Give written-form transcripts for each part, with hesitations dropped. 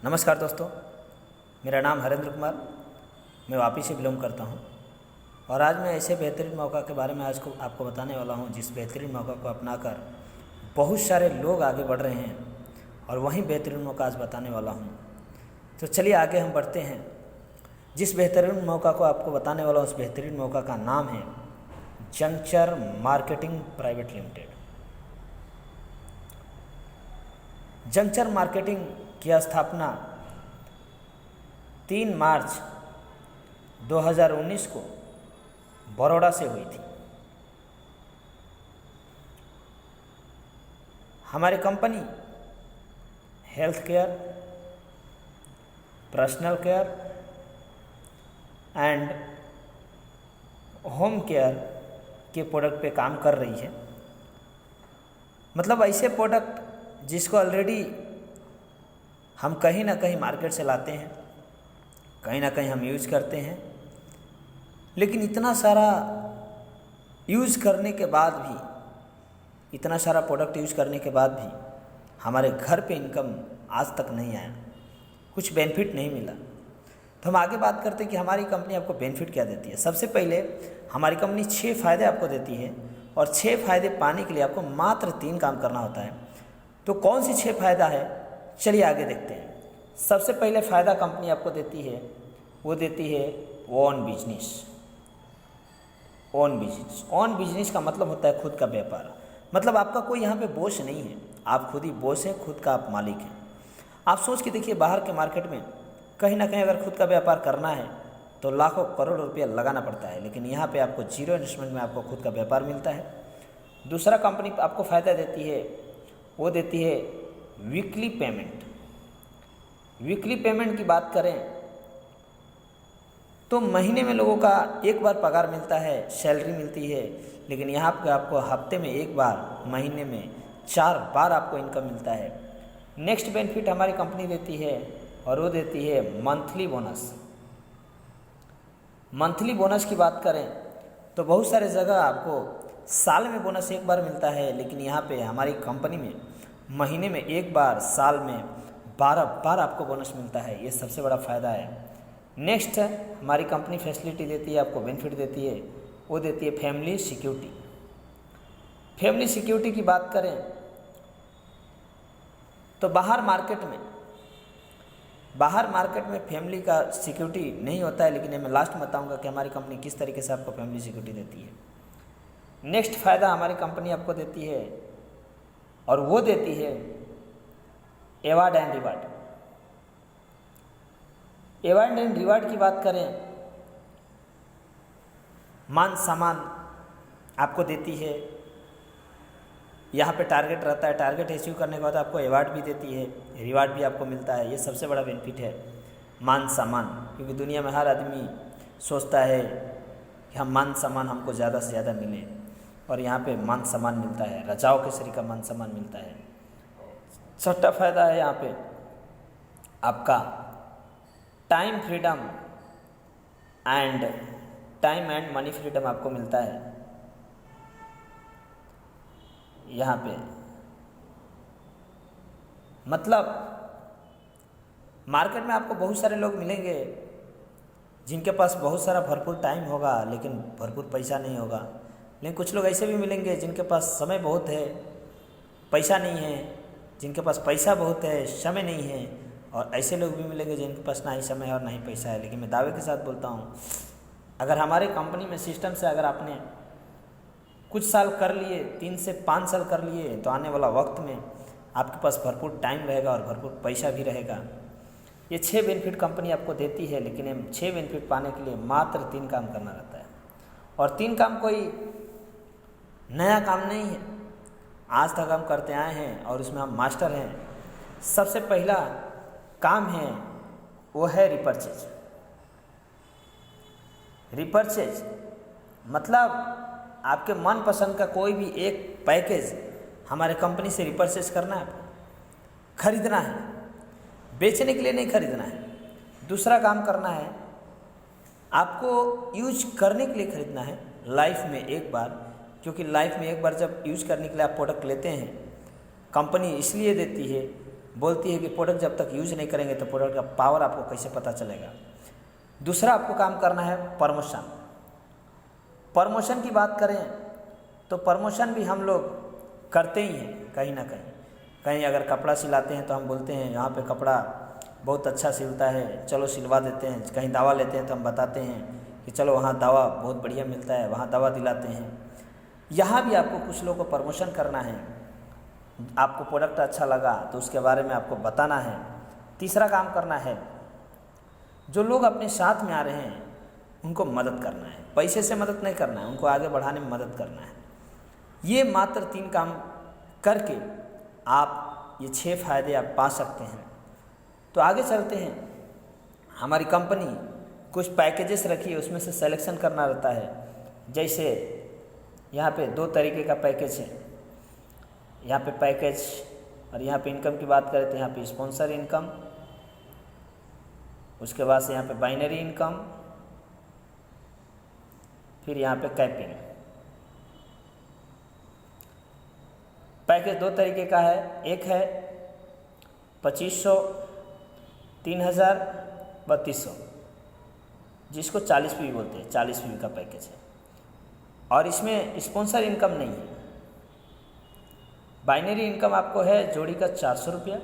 नमस्कार दोस्तों, मेरा नाम हरेंद्र कुमार, मैं वापी से बिलोंग करता हूं और आज मैं ऐसे बेहतरीन मौका के बारे में आज को आपको बताने वाला हूं जिस बेहतरीन मौका को अपनाकर बहुत सारे लोग आगे बढ़ रहे हैं और वही बेहतरीन मौका आज बताने वाला हूं। तो चलिए आगे हम बढ़ते हैं। जिस बेहतरीन मौका को आपको बताने वाला हूं उस बेहतरीन मौका का नाम है juncture marketing private limited. Juncture marketing की स्थापना 3 मार्च 2019 को बड़ौदा से हुई थी। हमारी company health care, personal care and home care के प्रोडक्ट पे काम कर रही है। मतलब ऐसे प्रोडक्ट जिसको ऑलरेडी हम कहीं ना कहीं मार्केट से लाते हैं, कहीं ना कहीं हम यूज़ करते हैं, लेकिन इतना सारा यूज़ करने के बाद भी, इतना सारा प्रोडक्ट यूज़ करने के बाद भी हमारे घर पे इनकम आज तक नहीं आया, कुछ बेनिफिट नहीं मिला। तो हम आगे बात करते हैं कि हमारी कंपनी आपको बेनिफिट क्या देती है। सबसे पहले हमारी कंपनी 6 फ़ायदे आपको देती है और 6 फ़ायदे पाने के लिए आपको मात्र 3 काम करना होता है। तो कौन सी 6 फ़ायदा है, चलिए आगे देखते हैं। सबसे पहले फ़ायदा कंपनी आपको देती है, वो देती है own business. Own business, own business का मतलब होता है खुद का व्यापार। मतलब आपका कोई यहाँ पे बॉस नहीं है, आप खुद ही बॉस हैं, खुद का आप मालिक हैं। आप सोच के देखिए, बाहर के मार्केट में कहीं ना कहीं अगर खुद का व्यापार करना है तो लाखों करोड़ रुपया लगाना पड़ता है, लेकिन यहाँ पे आपको जीरो इन्वेस्टमेंट में आपको खुद का व्यापार मिलता है। दूसरा कंपनी आपको फ़ायदा देती है, वो देती है वीकली पेमेंट। वीकली पेमेंट की बात करें तो महीने में लोगों का एक बार पगार मिलता है, सैलरी मिलती है, लेकिन यहाँ पे आपको हफ्ते में एक बार, महीने में 4 बार आपको इनकम मिलता है। नेक्स्ट बेनिफिट हमारी कंपनी देती है और वो देती है मंथली बोनस। मंथली बोनस की बात करें तो बहुत सारे जगह आपको साल में बोनस एक बार मिलता है, लेकिन यहाँ पे हमारी कंपनी में महीने में एक बार, साल में 12 बार आपको बोनस मिलता है। ये सबसे बड़ा फ़ायदा है। नेक्स्ट हमारी कंपनी फैसिलिटी देती है, आपको बेनिफिट देती है, वो देती है फैमिली सिक्योरिटी। फैमिली सिक्योरिटी की बात करें तो बाहर मार्केट में फैमिली का सिक्योरिटी नहीं होता है, लेकिन मैं लास्ट में बताऊंगा कि हमारी कंपनी किस तरीके से आपको फैमिली सिक्योरिटी देती है। नेक्स्ट फ़ायदा हमारी कंपनी आपको देती है और वो देती है award and reward. Award and reward की बात करें, मान सम्मान आपको देती है। यहाँ पे टारगेट रहता है, टारगेट अचीव करने के बाद आपको अवार्ड भी देती है, रिवार्ड भी आपको मिलता है। ये सबसे बड़ा बेनिफिट है मान सम्मान, क्योंकि दुनिया में हर आदमी सोचता है कि हम मान सम्मान हमको ज़्यादा से ज़्यादा मिले, और यहाँ पे मान सम्मान मिलता है, राजाओं के श्री का मान सम्मान मिलता है। छठा फ़ायदा है यहाँ पे आपका टाइम एंड मनी फ्रीडम आपको मिलता है। यहाँ पे मतलब मार्केट में आपको बहुत सारे लोग मिलेंगे जिनके पास बहुत सारा भरपूर टाइम होगा लेकिन भरपूर पैसा नहीं होगा, लेकिन कुछ लोग ऐसे भी मिलेंगे जिनके पास समय बहुत है, पैसा नहीं है, जिनके पास पैसा बहुत है, समय नहीं है, और ऐसे लोग भी मिलेंगे जिनके पास ना ही समय है और ना ही पैसा है। लेकिन मैं दावे के साथ बोलता हूँ, अगर हमारे कंपनी में सिस्टम से अगर आपने कुछ साल कर लिए, 3 से 5 साल कर लिए, तो आने वाला वक्त में आपके पास भरपूर टाइम रहेगा और भरपूर पैसा भी रहेगा। ये 6 बेनिफिट कंपनी आपको देती है, लेकिन ये 6 बेनिफिट पाने के लिए मात्र 3 काम करना रहता है। और 3 काम कोई नया काम नहीं है, आज तक हम करते आए हैं और उसमें हम मास्टर हैं। सबसे पहला काम है वो है रिपर्चेज। रिपर्चेज मतलब आपके मनपसंद का कोई भी एक पैकेज हमारे कंपनी से रिपर्चेज करना है, खरीदना है, बेचने के लिए नहीं खरीदना है। दूसरा काम करना है आपको यूज करने के लिए खरीदना है, लाइफ में एक बार, क्योंकि लाइफ में एक बार जब यूज करने के लिए आप प्रोडक्ट लेते हैं, कंपनी इसलिए देती है बोलती है कि प्रोडक्ट जब तक यूज नहीं करेंगे तो प्रोडक्ट का पावर आपको कैसे पता चलेगा। दूसरा आपको काम करना है प्रमोशन। प्रमोशन की बात करें तो प्रमोशन भी हम लोग करते ही हैं कहीं ना कहीं। कहीं अगर कपड़ा सिलाते हैं तो हम बोलते हैं यहाँ पे कपड़ा बहुत अच्छा सिलता है, चलो सिलवा देते हैं। कहीं दवा लेते हैं तो हम बताते हैं कि चलो वहाँ दवा बहुत बढ़िया मिलता है, वहाँ दवा दिलाते हैं। यहाँ भी आपको कुछ लोगों को प्रमोशन करना है। आपको प्रोडक्ट अच्छा लगा तो उसके बारे में आपको बताना है। तीसरा काम करना है, जो लोग अपने साथ में आ रहे हैं उनको मदद करना है। पैसे से मदद नहीं करना है, उनको आगे बढ़ाने में मदद करना है। ये मात्र 3 काम करके आप ये 6 फायदे आप पा सकते हैं। तो आगे चलते हैं। हमारी कंपनी कुछ पैकेजेस रखी है, उसमें से सिलेक्शन करना रहता है। जैसे यहाँ पे 2 तरीके का पैकेज है। यहाँ पे पैकेज और यहाँ पे इनकम की बात करें तो यहाँ पे स्पॉन्सर इनकम, उसके बाद से यहाँ पे बाइनरी इनकम, फिर यहाँ पे कैपिंग। पैकेज 2 तरीके का है। एक है 2500, 3000, 3200, जिसको 40 पीवी बोलते हैं। 40 पीवी का पैकेज है और इसमें स्पॉन्सर इनकम नहीं है। बाइनरी इनकम आपको है जोड़ी का 400 रुपया।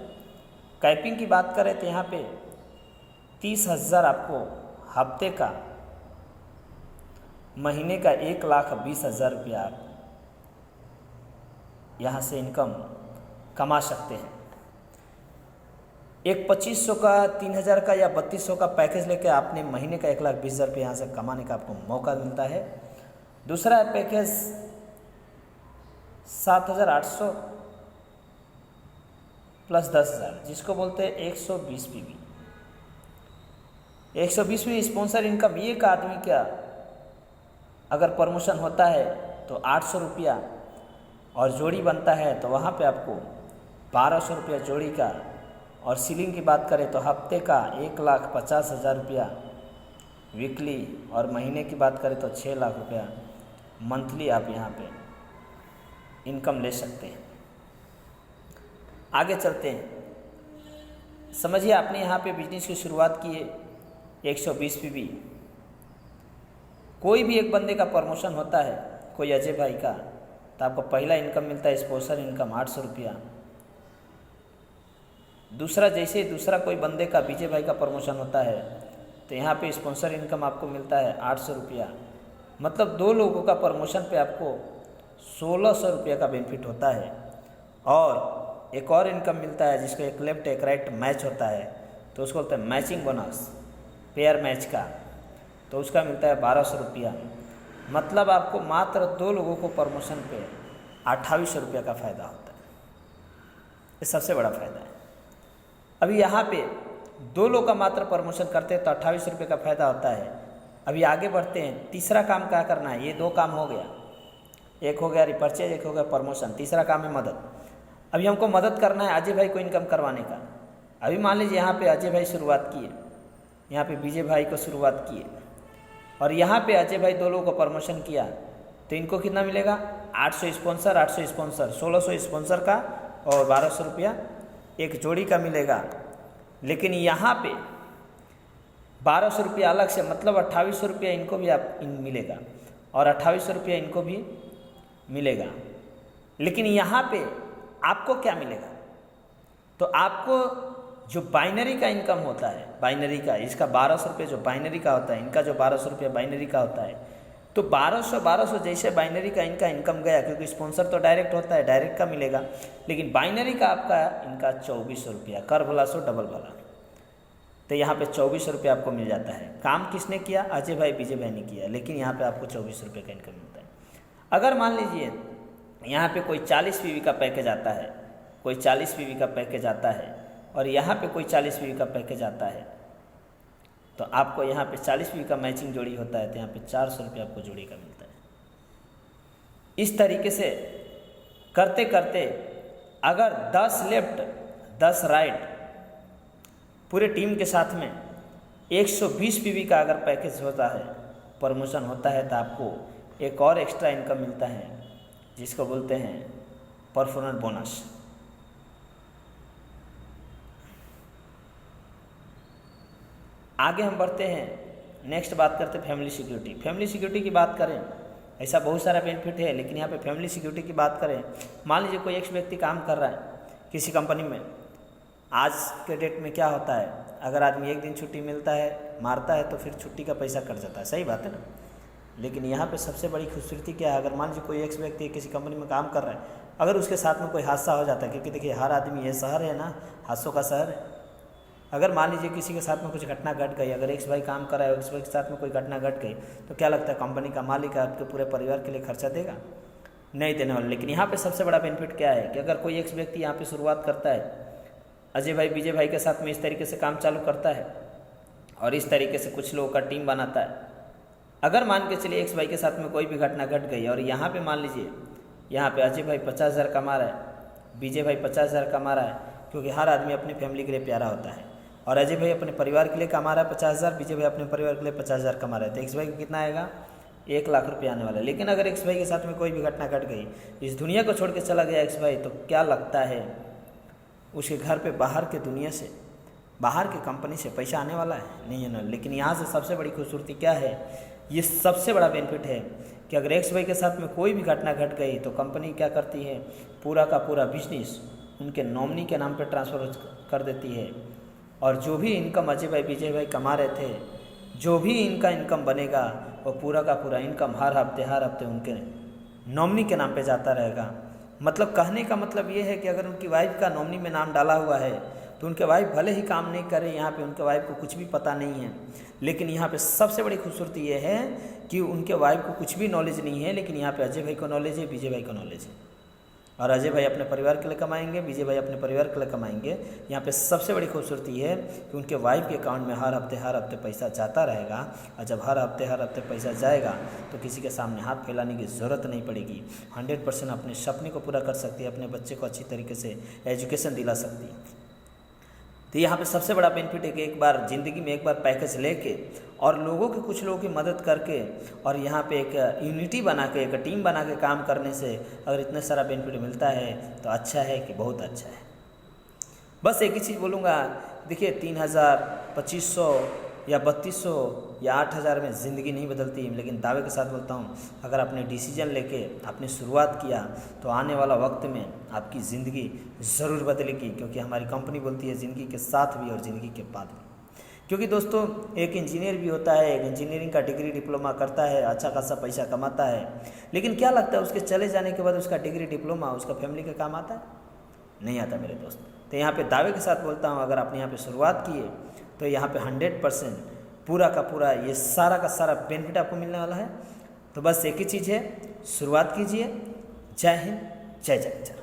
कैपिंग की बात करें तो यहाँ पे 30,000 आपको हफ्ते का, महीने का 1,20,000 रुपया आप यहाँ से इनकम कमा सकते हैं। एक 2500 का, 3000 का या 3200 का पैकेज लेके आपने महीने का 1,20,000 रुपये यहाँ से कमाने का आपको मौका मिलता है। दूसरा है पैकेज 7,800 प्लस 10,000, जिसको बोलते हैं 120 पीवी। 120 PV sponsor income. एक आदमी का अगर प्रमोशन होता है तो 800 रुपया और जोड़ी बनता है तो वहाँ पे आपको 1200 रुपया जोड़ी का। और सीलिंग की बात करें तो हफ्ते का 1,50,000 रुपया वीकली, और महीने की बात करें तो 6 लाख रुपया मंथली आप यहाँ पे इनकम ले सकते हैं। आगे चलते हैं। समझिए आपने यहाँ पे बिजनेस की शुरुआत की है 120 पीवी। कोई भी एक बंदे का प्रमोशन होता है, कोई अजय भाई का, तो आपको पहला इनकम मिलता है स्पॉन्सर इनकम 800 रुपया। दूसरा, जैसे दूसरा कोई बंदे का विजय भाई का प्रमोशन होता है तो यहाँ पे स्पॉन्सर इनकम आपको मिलता है 800 रुपया। मतलब 2 लोगों का प्रमोशन पे आपको 1,600 रुपया का बेनिफिट होता है। और एक और इनकम मिलता है जिसको एक लेफ्ट एक राइट मैच होता है तो उसको बोलते हैं मैचिंग बोनस, पेयर मैच का, तो उसका मिलता है 1,200 रुपया। मतलब आपको मात्र 2 लोगों को प्रमोशन पे 2800 रुपया का फ़ायदा होता है। ये सबसे बड़ा फ़ायदा है। अभी यहाँ पे 2 लोग का मात्र प्रमोशन करते हैं तो 2800 रुपये का फ़ायदा होता है। अभी आगे बढ़ते हैं। तीसरा काम क्या करना है? ये 2 काम हो गया, एक हो गया रिपर्चेज, एक हो गया प्रमोशन। तीसरा काम है मदद। अभी हमको मदद करना है अजय भाई को इनकम करवाने का। अभी मान लीजिए यहाँ पे अजय भाई शुरुआत किए, यहाँ पे विजय भाई को शुरुआत किए और यहाँ पे अजय भाई 2 लोगों को प्रमोशन किया तो इनको कितना मिलेगा? 800 स्पॉन्सर, 800 स्पॉन्सर, 1,600 स्पॉन्सर का और 1,200 रुपया एक जोड़ी का मिलेगा। लेकिन यहाँ पे 1,200 रुपया अलग से, मतलब 2,800 रुपया इनको भी मिलेगा और 2,800 रुपया इनको भी मिलेगा। लेकिन यहाँ पे आपको क्या मिलेगा? तो आपको जो बाइनरी का इनकम होता है, बाइनरी का, इसका 1,200 रुपये जो बाइनरी का होता है, इनका जो 1,200 रुपये बाइनरी का होता है, तो 1,200 जैसे बाइनरी का इनका इनकम गया, क्योंकि स्पॉन्सर तो डायरेक्ट होता है, डायरेक्ट का मिलेगा। लेकिन बाइनरी का आपका इनका 2,400 रुपया, कर भला सो डबल भला, तो यहाँ पे 2,400 रुपया आपको मिल जाता है। काम किसने किया? अजय भाई विजय भाई ने किया, लेकिन यहाँ पे आपको 2,400 रुपये का इनकम मिलता है। अगर मान लीजिए यहाँ पे कोई 40 पीवी का पैकेज आता है, कोई 40 पीवी का पैकेज आता है और यहाँ पे कोई 40 पीवी का पैकेज आता है, तो आपको यहाँ पे 40 पीवी का मैचिंग जोड़ी होता है तो यहाँ पे 400 रुपये आपको जोड़ी का मिलता है। इस तरीके से करते करते अगर 10 लेफ्ट 10 राइट पूरे टीम के साथ में 120 पीवी का अगर पैकेज होता है, प्रमोशन होता है, तो आपको एक और एक्स्ट्रा इनकम मिलता है जिसको बोलते हैं परफॉर्मेंस बोनस। आगे हम बढ़ते हैं, नेक्स्ट बात करते हैं फैमिली सिक्योरिटी। फैमिली सिक्योरिटी की बात करें, ऐसा बहुत सारा बेनिफिट है, लेकिन यहाँ पे फैमिली सिक्योरिटी की बात करें, मान लीजिए कोई एक व्यक्ति काम कर रहा है किसी कंपनी में। आज के डेट में क्या होता है, अगर आदमी एक दिन छुट्टी मिलता है, मारता है, तो फिर छुट्टी का पैसा कट जाता है, सही बात है ना। लेकिन यहाँ पे सबसे बड़ी खूबसूरती क्या है, अगर मान लीजिए कोई एक व्यक्ति किसी कंपनी में काम कर रहा है, अगर उसके साथ में कोई हादसा हो जाता है, क्योंकि देखिए हर आदमी, ये शहर है ना, हादसों का शहर है। अगर मान लीजिए किसी के साथ में कुछ घटना घट गई, अगर एक्स भाई काम कर रहा है, एक्स भाई के साथ में कोई घटना घट गई, तो क्या लगता है कंपनी का मालिक आपके पूरे परिवार के लिए खर्चा देगा? नहीं देने वाला। लेकिन यहाँ पे सबसे बड़ा बेनिफिट क्या है कि अगर कोई एक व्यक्ति यहाँ पे शुरुआत करता है, अजय भाई विजय भाई के साथ में इस तरीके से काम चालू करता है और इस तरीके से कुछ लोगों का टीम बनाता है। अगर मान के चलिए एक्स भाई के साथ में कोई भी घटना घट गई और यहाँ पे मान लीजिए यहाँ पे अजय भाई 50,000 कमा रहा है, विजय भाई 50,000 कमा रहा है, क्योंकि हर आदमी अपनी फैमिली के लिए प्यारा होता है, और अजय भाई अपने परिवार के लिए कमा रहा है 50,000, विजय भाई अपने परिवार के लिए 50,000 कमा रहा है, तो एक्स भाई को कितना आएगा? 1 लाख रुपये आने वाला है। लेकिन अगर एक्स भाई के साथ में कोई भी घटना घट गई, इस दुनिया को छोड़ के चला गया एक्स भाई, तो क्या लगता है उसके घर पे बाहर के दुनिया से, बाहर की कंपनी से पैसा आने वाला है? नहीं है ना। लेकिन यहाँ से सबसे बड़ी खूबसूरती क्या है, ये सबसे बड़ा बेनिफिट है कि अगर एक्स वाई के साथ में कोई भी घटना घट गई, तो कंपनी क्या करती है, पूरा का पूरा बिजनेस उनके नॉमिनी के नाम पर ट्रांसफ़र कर देती है, और जो भी इनकम अजय भाई विजय भाई कमा रहे थे, जो भी इनका इनकम बनेगा, वो पूरा का पूरा इनकम हर हफ्ते उनके नॉमिनी के नाम पे जाता रहेगा। मतलब कहने का मतलब ये है कि अगर उनकी वाइफ का नॉमिनी में नाम डाला हुआ है, तो उनके वाइफ भले ही काम नहीं करे, यहाँ पे उनके वाइफ को कुछ भी पता नहीं है, लेकिन यहाँ पे सबसे बड़ी खूबसूरती ये है कि उनके वाइफ को कुछ भी नॉलेज नहीं है, लेकिन यहाँ पे अजय भाई को नॉलेज है, विजय भाई को नॉलेज है, और अजय भाई अपने परिवार के लिए कमाएंगे, विजय भाई अपने परिवार के लिए कमाएंगे। यहाँ पे सबसे बड़ी खूबसूरती है कि उनके वाइफ के अकाउंट में हर हफ्ते पैसा जाता रहेगा, और जब हर हफ्ते पैसा जाएगा, तो किसी के सामने हाथ फैलाने की ज़रूरत नहीं पड़ेगी। 100% अपने सपने को पूरा कर सकती है, अपने बच्चे को अच्छी तरीके से एजुकेशन दिला सकती है। तो यहाँ पे सबसे बड़ा बेनिफिट है कि एक बार ज़िंदगी में एक बार पैकेज लेके और लोगों की, कुछ लोगों की मदद करके, और यहाँ पे एक यूनिटी बना के, एक टीम बना के काम करने से अगर इतना सारा बेनिफिट मिलता है, तो अच्छा है कि बहुत अच्छा है। बस एक ही चीज़ बोलूँगा, देखिए 3,000, 2,500 या 3,200 या 8,000 में ज़िंदगी नहीं बदलती, लेकिन दावे के साथ बोलता हूँ, अगर आपने डिसीजन लेके आपने शुरुआत किया, तो आने वाला वक्त में आपकी ज़िंदगी ज़रूर बदलेगी, क्योंकि हमारी कंपनी बोलती है ज़िंदगी के साथ भी और ज़िंदगी के बाद भी। क्योंकि दोस्तों एक इंजीनियर भी होता है, एक इंजीनियरिंग का डिग्री डिप्लोमा करता है, अच्छा खासा पैसा कमाता है, लेकिन क्या लगता है उसके चले जाने के बाद उसका डिग्री डिप्लोमा उसका फैमिली का काम आता है? नहीं आता मेरे दोस्त। तो यहाँ पे दावे के साथ बोलता हूँ, अगर आपने यहाँ पे शुरुआत की है, तो यहाँ पे 100% पूरा का पूरा ये सारा का सारा बेनिफिट आपको मिलने वाला है। तो बस एक ही चीज़ है, शुरुआत कीजिए। जय हिंद, जय जगत।